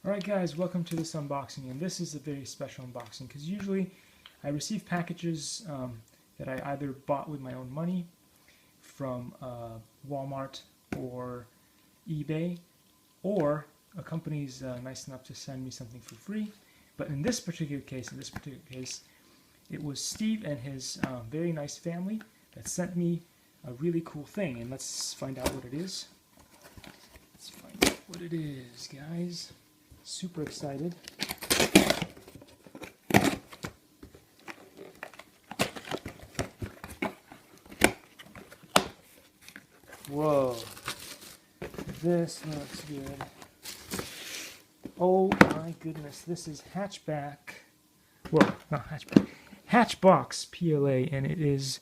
Alright guys, welcome to this unboxing, and this is a very special unboxing because usually I receive packages that I either bought with my own money from Walmart or eBay, or a company's nice enough to send me something for free. But in this particular case, it was Steve and his very nice family that sent me a really cool thing, and let's find out what it is. Let's find out what it is, guys. Super excited. Whoa, this looks good. Oh my goodness, this is Hatchback. Whoa, not Hatchback. Hatchbox PLA, and it is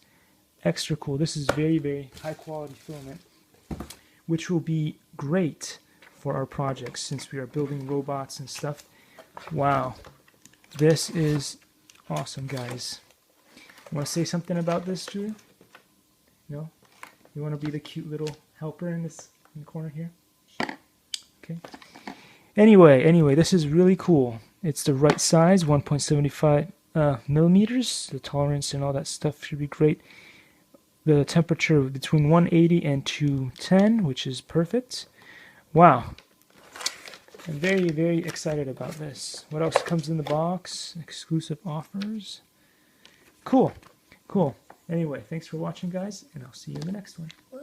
extra cool. This is very, very high quality filament, which will be great for our projects since we are building robots and stuff. Wow, this is awesome, guys. You want to say something about this, Julia? No? You want to be the cute little helper in the corner here? Okay. Anyway, this is really cool. It's the right size, 1.75 millimeters. The tolerance and all that stuff should be great. The temperature between 180 and 210, which is perfect. Wow. I'm very, very excited about this. What else comes in the box? Exclusive offers. Cool. Anyway, thanks for watching, guys, and I'll see you in the next one. Woo.